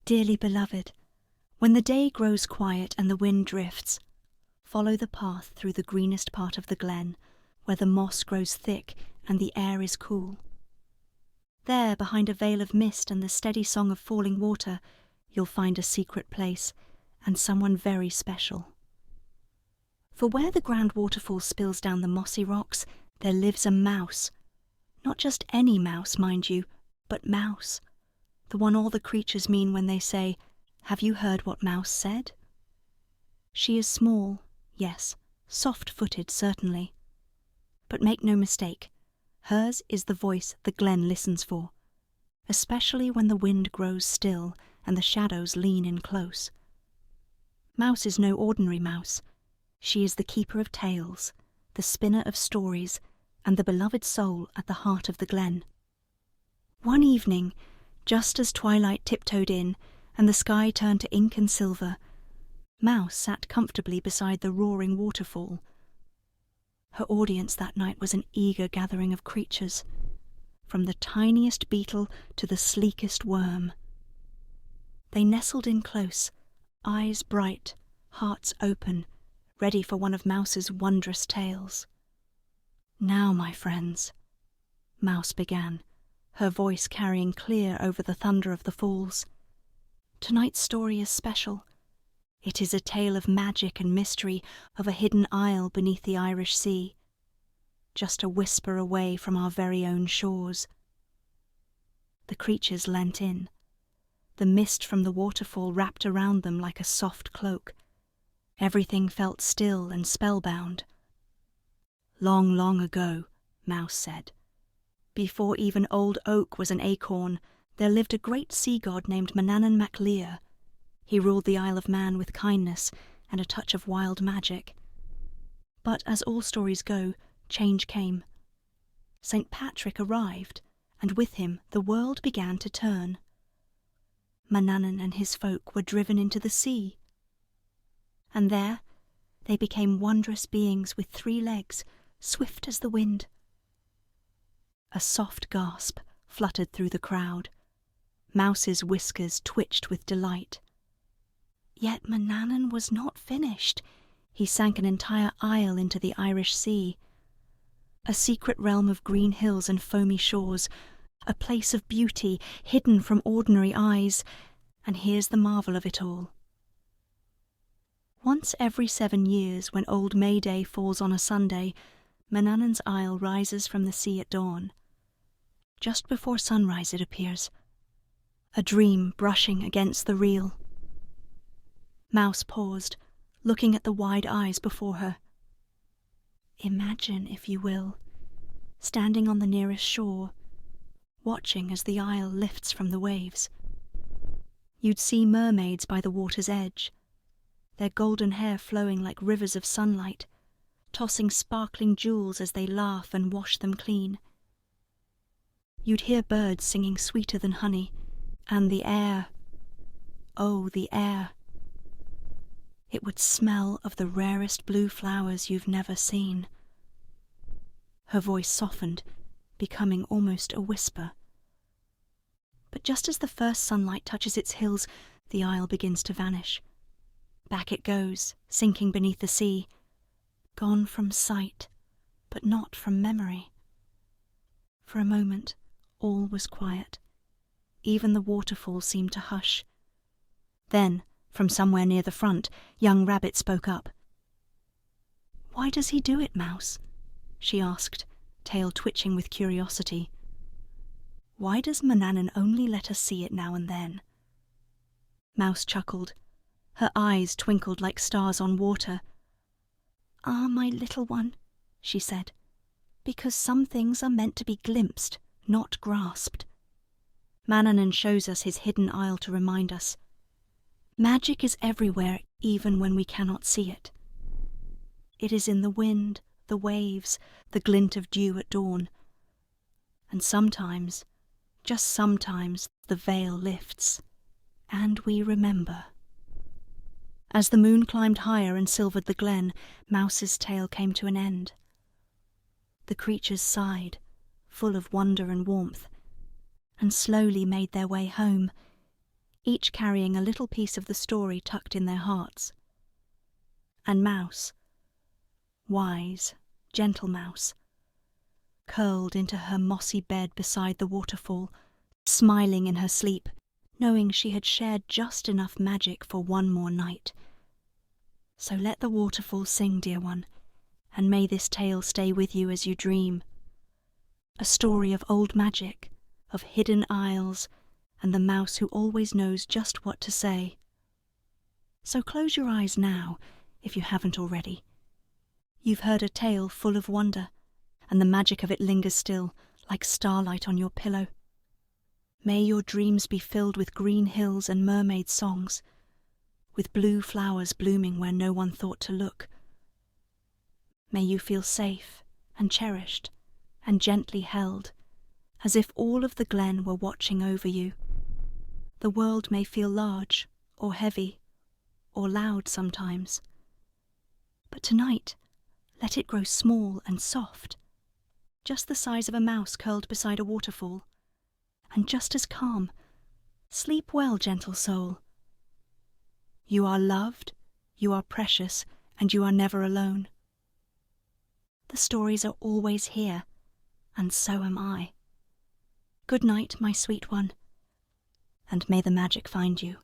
Dearly beloved, when the day grows quiet and the wind drifts, follow the path through the greenest part of the glen, where the moss grows thick and the air is cool. There, behind a veil of mist and the steady song of falling water, you'll find a secret place and someone very special. For where the grand waterfall spills down the mossy rocks, there lives a mouse. Not just any mouse, mind you, but mouse. The one all the creatures mean when they say, "Have you heard what Mouse said?" She is small, yes, soft-footed certainly. But make no mistake, hers is the voice the Glen listens for, especially when the wind grows still and the shadows lean in close. Mouse is no ordinary mouse. She is the keeper of tales, the spinner of stories, and the beloved soul at the heart of the Glen. One evening, just as twilight tiptoed in and the sky turned to ink and silver, Mouse sat comfortably beside the roaring waterfall. Her audience that night was an eager gathering of creatures, from the tiniest beetle to the sleekest worm. They nestled in close, eyes bright, hearts open, ready for one of Mouse's wondrous tales. "Now, my friends," Mouse began, her voice carrying clear over the thunder of the falls. "Tonight's story is special. It is a tale of magic and mystery of a hidden isle beneath the Irish Sea, just a whisper away from our very own shores." The creatures leant in. The mist from the waterfall wrapped around them like a soft cloak. Everything felt still and spellbound. "Long, long ago," Mouse said, "before even old oak was an acorn, there lived a great sea god named Manannan Mac Lir. He ruled the Isle of Man with kindness and a touch of wild magic. But as all stories go, change came. St. Patrick arrived, and with him the world began to turn. Manannan and his folk were driven into the sea. And there they became wondrous beings with 3 legs, swift as the wind." A soft gasp fluttered through the crowd. Mouse's whiskers twitched with delight. Yet Manannan was not finished. He sank an entire isle into the Irish Sea. A secret realm of green hills and foamy shores, a place of beauty hidden from ordinary eyes, and here's the marvel of it all. Once every 7 years, when old May Day falls on a Sunday, Manannan's Isle rises from the sea at dawn. Just before sunrise it appears, a dream brushing against the real. Mouse paused, looking at the wide eyes before her. Imagine, if you will, standing on the nearest shore, watching as the isle lifts from the waves. You'd see mermaids by the water's edge, their golden hair flowing like rivers of sunlight, tossing sparkling jewels as they laugh and wash them clean. You'd hear birds singing sweeter than honey, and the air, oh, the air. It would smell of the rarest blue flowers you've never seen. Her voice softened, becoming almost a whisper. But just as the first sunlight touches its hills, the isle begins to vanish. Back it goes, sinking beneath the sea, gone from sight, but not from memory. For a moment, all was quiet. Even the waterfall seemed to hush. Then, from somewhere near the front, young Rabbit spoke up. "Why does he do it, Mouse?" she asked, tail twitching with curiosity. "Why does Manannan only let us see it now and then?" Mouse chuckled. Her eyes twinkled like stars on water. "Ah, my little one," she said, "because some things are meant to be glimpsed, not grasped. Manannan shows us his hidden isle to remind us. Magic is everywhere, even when we cannot see it. It is in the wind, the waves, the glint of dew at dawn. And sometimes, just sometimes, the veil lifts, and we remember." As the moon climbed higher and silvered the glen, Mouse's tale came to an end. The creatures sighed, full of wonder and warmth, and slowly made their way home, each carrying a little piece of the story tucked in their hearts. And Mouse, wise, gentle Mouse, curled into her mossy bed beside the waterfall, smiling in her sleep, knowing she had shared just enough magic for one more night. So let the waterfall sing, dear one, and may this tale stay with you as you dream. A story of old magic, of hidden isles, and the mouse who always knows just what to say. So close your eyes now, if you haven't already. You've heard a tale full of wonder, and the magic of it lingers still, like starlight on your pillow. May your dreams be filled with green hills and mermaid songs, with blue flowers blooming where no one thought to look. May you feel safe and cherished and gently held, as if all of the Glen were watching over you. The world may feel large or heavy or loud sometimes, but tonight let it grow small and soft, just the size of a mouse curled beside a waterfall, and just as calm. Sleep well, gentle soul. You are loved, you are precious, and you are never alone. The stories are always here, and so am I. Good night, my sweet one, and may the magic find you.